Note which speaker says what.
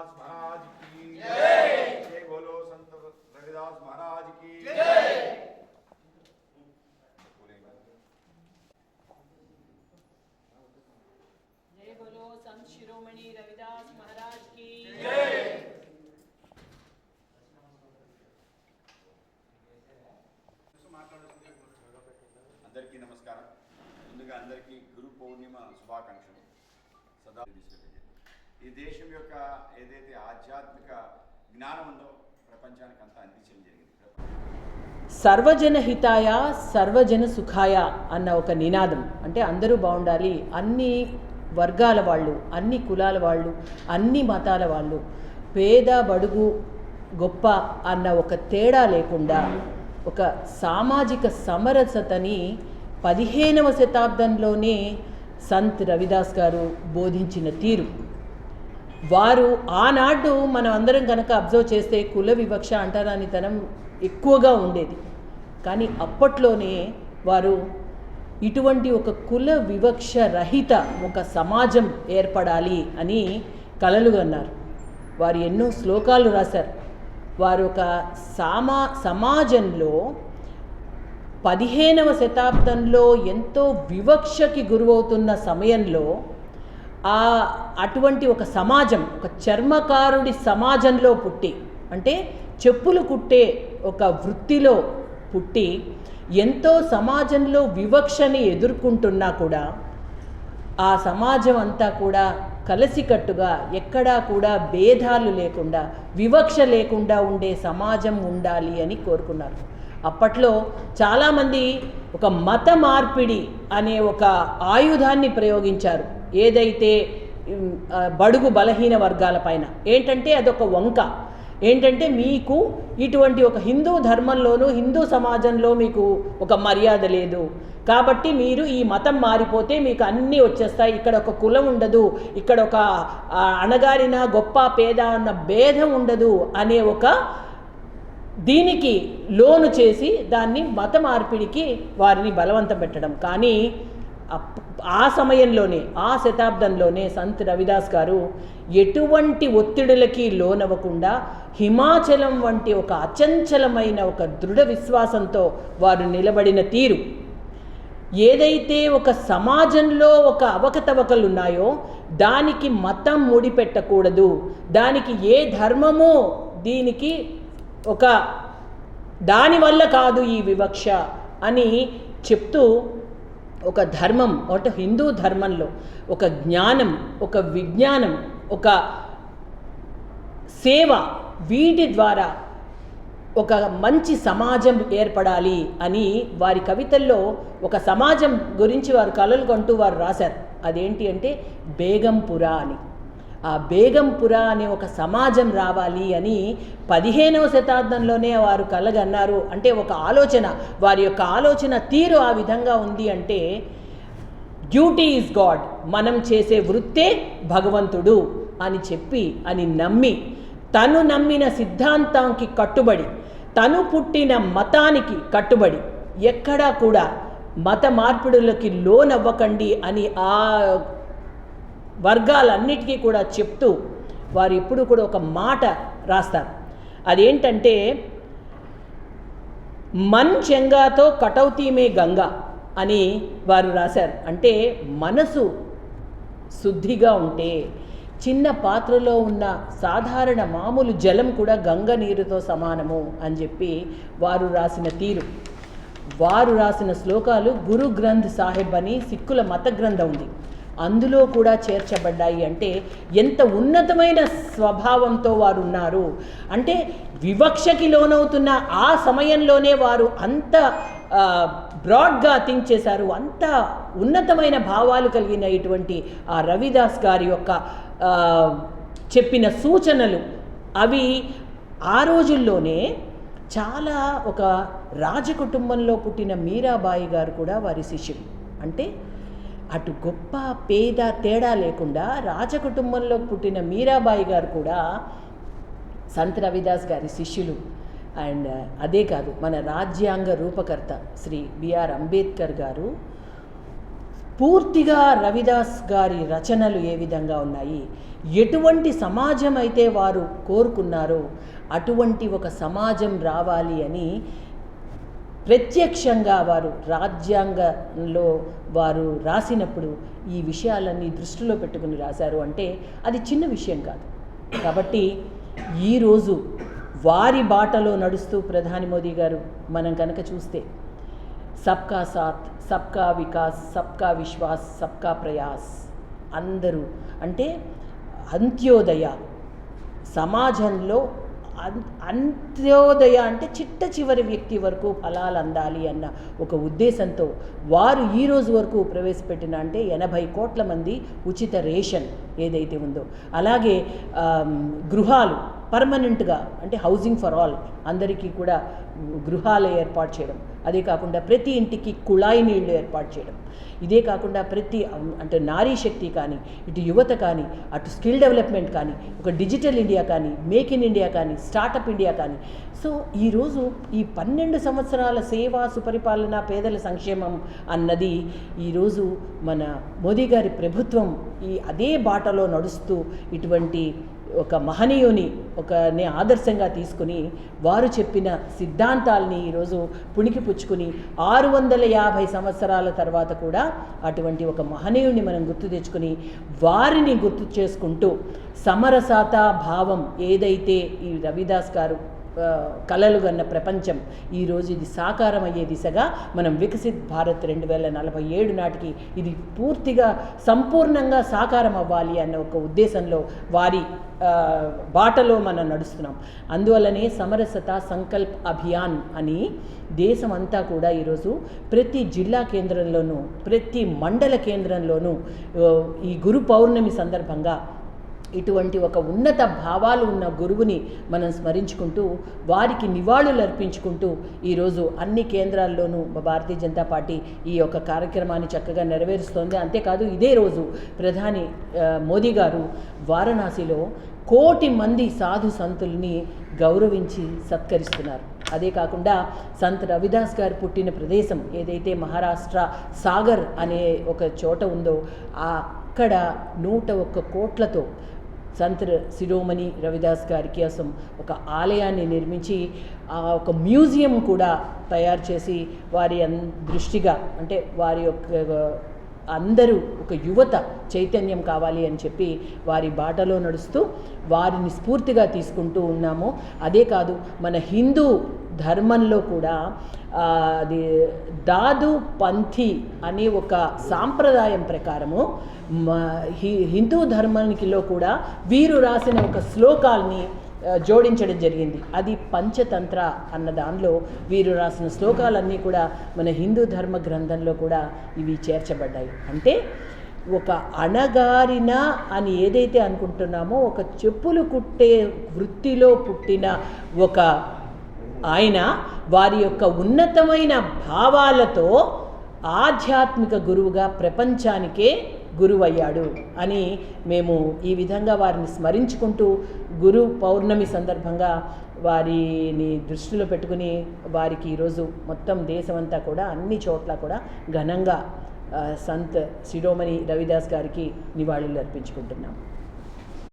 Speaker 1: रविदास महाराज की जय। जय बोलो संत रविदास महाराज की जय।
Speaker 2: जय बोलो संत शिरोमणि रविदास महाराज की
Speaker 1: जय। అందరికీ నమస్కారం. ముందుగా అందరికీ గురు పౌర్ణిమ శుభాకాంక్షలు. సదా ఈ దేశం యొక్క ఏదైతే ఆధ్యాత్మిక జ్ఞానం ఉందో ప్రపంచానికి అంతా అందించడం జరిగింది.
Speaker 2: సర్వజన హితాయ సర్వజన సుఖాయ అన్న ఒక నినాదం. అంటే అందరూ బాగుండాలి, అన్ని వర్గాల వాళ్ళు, అన్ని కులాల వాళ్ళు, అన్ని మతాల వాళ్ళు, పేద బడుగు గొప్ప అన్న ఒక తేడా లేకుండా ఒక సామాజిక సమరసతని 15వ శతాబ్దంలోనే సంత్ రవిదాస్ గారు బోధించిన తీరు. వారు ఆనాడు మనం అందరం కనుక అబ్జర్వ్ చేస్తే కుల వివక్ష అంటరానితనం ఎక్కువగా ఉండేది. కానీ అప్పట్లోనే వారు ఇటువంటి ఒక కుల వివక్ష రహిత ఒక సమాజం ఏర్పడాలి అని కలలుగన్నారు. వారు ఎన్నో శ్లోకాలు రాశారు. వారు ఒక సమాజంలో 15వ శతాబ్దంలో ఎంతో వివక్షకి గురవుతున్న సమయంలో అటువంటి ఒక సమాజం, ఒక చర్మకారుడి సమాజంలో పుట్టి, అంటే చెప్పులు కుట్టే ఒక వృత్తిలో పుట్టి ఎంతో సమాజంలో వివక్షని ఎదుర్కొంటున్నా కూడా ఆ సమాజం అంతా కూడా కలిసికట్టుగా ఎక్కడా కూడా భేదాలు లేకుండా వివక్ష లేకుండా ఉండే సమాజం ఉండాలి అని కోరుకున్నారు. అప్పట్లో చాలామంది ఒక మత మార్పిడి అనే ఒక ఆయుధాన్ని ప్రయోగించారు. ఏదైతే బడుగు బలహీన వర్గాల పైన ఏంటంటే అదొక వంక. ఏంటంటే మీకు ఇటువంటి ఒక హిందూ ధర్మంలోనూ హిందూ సమాజంలో మీకు ఒక మర్యాద లేదు, కాబట్టి మీరు ఈ మతం మారిపోతే మీకు అన్నీ వచ్చేస్తాయి, ఇక్కడ ఒక కులం ఉండదు, ఇక్కడ ఒక అణగారిన గొప్ప పేద అన్న భేదం ఉండదు అనే ఒక దీనికి లోను చేసి దాన్ని మత మార్పిడికి వారిని బలవంతం పెట్టడం. కానీ ఆ సమయంలోనే, ఆ శతాబ్దంలోనే సంత్ రవిదాస్ గారు ఎటువంటి ఒత్తిడులకి లోనవ్వకుండా హిమాచలం వంటి ఒక అచంచలమైన ఒక దృఢ విశ్వాసంతో వారు నిలబడిన తీరు, ఏదైతే ఒక సమాజంలో ఒక అవకతవకలు ఉన్నాయో దానికి మతం ముడిపెట్టకూడదు, దానికి ఏ ధర్మమో దీనికి ఒక దానివల్ల కాదు ఈ వివక్ష అని చెప్తూ ఒక ధర్మం, ఒక హిందూ ధర్మంలో ఒక జ్ఞానం, ఒక విజ్ఞానం, ఒక సేవ, వీటి ద్వారా ఒక మంచి సమాజం ఏర్పడాలి అని వారి కవితల్లో ఒక సమాజం గురించి వారు కలలు కంటూ వారు రాశారు. అదేంటి అంటే బేగంపురా అని. ఆ బేగంపురా అనే ఒక సమాజం రావాలి అని 15వ శతాబ్దంలోనే వారు కలగన్నారు. అంటే ఒక ఆలోచన, వారి యొక్క ఆలోచన తీరు ఆ విధంగా ఉంది. అంటే డ్యూటీ ఈజ్ గాడ్, మనం చేసే వృత్తే భగవంతుడు అని చెప్పి, అని నమ్మి, తను నమ్మిన సిద్ధాంతానికి కట్టుబడి, తను పుట్టిన మతానికి కట్టుబడి, ఎక్కడా కూడా మత మార్పిడులకి లోనవ్వకండి అని ఆ వర్గాలన్నిటికీ కూడా చెప్తూ వారు ఎప్పుడు కూడా ఒక మాట రాస్తారు. అదేంటంటే మన్ చెంగాతో కటౌతీమే గంగా అని వారు రాశారు. అంటే మనసు శుద్ధిగా ఉంటే చిన్న పాత్రలో ఉన్న సాధారణ మామూలు జలం కూడా గంగ నీరుతో సమానము అని చెప్పి వారు రాసిన తీరు. వారు రాసిన శ్లోకాలు గురు గ్రంథ్ సాహిబ్ అని సిక్కుల మత గ్రంథం ఉంది, అందులో కూడా చేర్చబడ్డాయి. అంటే ఎంత ఉన్నతమైన స్వభావంతో వారు ఉన్నారు. అంటే వివక్షకి లోనవుతున్న ఆ సమయంలోనే వారు అంత బ్రాడ్గా థింక్ చేశారు. అంత ఉన్నతమైన భావాలు కలిగిన ఇటువంటి ఆ రవిదాస్ గారి యొక్క చెప్పిన సూచనలు అవి ఆ రోజుల్లోనే చాలా ఒక రాజకుటుంబంలో పుట్టిన మీరాబాయి గారు కూడా వారి శిష్యులు. అంటే అటు గొప్ప పేద తేడా లేకుండా రాజకుటుంబంలో పుట్టిన మీరాబాయి గారు కూడా సంత్ రవిదాస్ గారి శిష్యులు. అండ్ అదే కాదు, మన రాజ్యాంగ రూపకర్త శ్రీ బిఆర్ అంబేద్కర్ గారు పూర్తిగా రవిదాస్ గారి రచనలు ఏ విధంగా ఉన్నాయి, ఎటువంటి సమాజం అయితే వారు కోరుకున్నారో అటువంటి ఒక సమాజం రావాలి అని ప్రత్యక్షంగా వారు రాజ్యాంగంలో వారు రాసినప్పుడు ఈ విషయాలన్నీ దృష్టిలో పెట్టుకుని రాశారు అంటే అది చిన్న విషయం కాదు. కాబట్టి ఈరోజు వారి బాటలో నడుస్తూ ప్రధాని మోదీ గారు మనం కనుక చూస్తే సబ్కా సాత్, సబ్కా వికాస్, సబ్కా విశ్వాస్, సబ్కా ప్రయాస్, అందరూ అంటే అంత్యోదయ, సమాజంలో అంత్యోదయ అంటే చిట్ట చివరి వ్యక్తి వరకు ఫలాలు అందాలి అన్న ఒక ఉద్దేశంతో వారు ఈ రోజు వరకు ప్రవేశపెట్టిన అంటే 80 కోట్ల మంది ఉచిత రేషన్ ఏదైతే ఉందో, అలాగే గృహాలు పర్మనెంట్గా అంటే హౌసింగ్ ఫర్ ఆల్, అందరికీ కూడా గృహాలు ఏర్పాటు చేయడం, అదే కాకుండా ప్రతి ఇంటికి కుళాయి నీళ్లు ఏర్పాటు చేయడం, ఇదే కాకుండా ప్రతి అంటే నారీ శక్తి కానీ, ఇటు యువత కానీ, అటు స్కిల్ డెవలప్మెంట్ కానీ, ఒక డిజిటల్ ఇండియా కానీ, మేక్ ఇన్ ఇండియా కానీ, స్టార్టప్ ఇండియా కానీ. సో ఈరోజు ఈ 12 సంవత్సరాల సేవా సుపరిపాలన పేదల సంక్షేమం అన్నది ఈరోజు మన మోదీ గారి ప్రభుత్వం అదే బాటలో నడుస్తూ ఇటువంటి ఒక మహనీయుని ఒకనే ఆదర్శంగా తీసుకుని వారు చెప్పిన సిద్ధాంతాలని ఈరోజు పుణికిపుచ్చుకుని 650 సంవత్సరాల తర్వాత కూడా అటువంటి ఒక మహనీయుని మనం గుర్తు తెచ్చుకుని వారిని గుర్తు చేసుకుంటూ సమరసత భావం ఏదైతే ఈ రవిదాస్ గారు కలలు గన్న ప్రపంచం ఈరోజు ఇది సాకారం అయ్యే దిశగా మనం వికసిత్ భారత్ 2047 నాటికి ఇది పూర్తిగా సంపూర్ణంగా సాకారం అవ్వాలి అన్న ఒక ఉద్దేశంలో వారి బాటలో మనం నడుస్తున్నాం. అందువల్లనే సమరసత సంకల్ప్ అభియాన్ అని దేశం అంతా కూడా ఈరోజు ప్రతి జిల్లా కేంద్రంలోనూ ప్రతి మండల కేంద్రంలోనూ ఈ గురు పౌర్ణమి సందర్భంగా ఇటువంటి ఒక ఉన్నత భావాలు ఉన్న గురువుని మనం స్మరించుకుంటూ వారికి నివాళులు అర్పించుకుంటూ ఈరోజు అన్ని కేంద్రాల్లోనూ భారతీయ జనతా పార్టీ ఈ యొక్క కార్యక్రమాన్ని చక్కగా నెరవేరుస్తోంది. అంతేకాదు ఇదే రోజు ప్రధాని మోదీ గారు వారణాసిలో 1 కోటి మంది సాధు సంతుల్ని గౌరవించి సత్కరిస్తున్నారు. అదే కాకుండా సంత్ రవిదాస్ గారు పుట్టిన ప్రదేశం ఏదైతే మహారాష్ట్ర సాగర్ అనే ఒక చోట ఉందో అక్కడ 101 కోట్లతో సంత్ శిరోమణి రవిదాస్ గారి కోసం ఒక ఆలయాన్ని నిర్మించి ఒక మ్యూజియం కూడా తయారు చేసి వారి దృష్టిగా అంటే వారి యొక్క అందరూ ఒక యువత చైతన్యం కావాలి అని చెప్పి వారి బాటలో నడుస్తూ వారిని స్ఫూర్తిగా తీసుకుంటూ ఉన్నాము. అదే కాదు మన హిందూ ధర్మంలో కూడా అది దాదు పంథీ అనే ఒక సాంప్రదాయం ప్రకారము హిందూ ధర్మానికిలో కూడా వీరు రాసిన ఒక శ్లోకాల్ని జోడించడం జరిగింది. అది పంచతంత్ర అన్న దానిలో వీరు రాసిన శ్లోకాలన్నీ కూడా మన హిందూ ధర్మ గ్రంథంలో కూడా ఇవి చేర్చబడ్డాయి. అంటే ఒక అణగారిన అని ఏదైతే అనుకుంటున్నామో ఒక చెప్పులు కుట్టే వృత్తిలో పుట్టిన ఒక ఆయన వారి యొక్క ఉన్నతమైన భావాలతో ఆధ్యాత్మిక గురువుగా ప్రపంచానికే గురువయ్యాడు అని మేము ఈ విధంగా వారిని స్మరించుకుంటూ గురు పౌర్ణమి సందర్భంగా వారిని దృష్టిలో పెట్టుకుని వారికి ఈరోజు మొత్తం దేశమంతా కూడా అన్ని చోట్ల కూడా ఘనంగా సంత్ శిరోమణి రవిదాస్ గారికి నివాళులు అర్పించుకుంటున్నాం.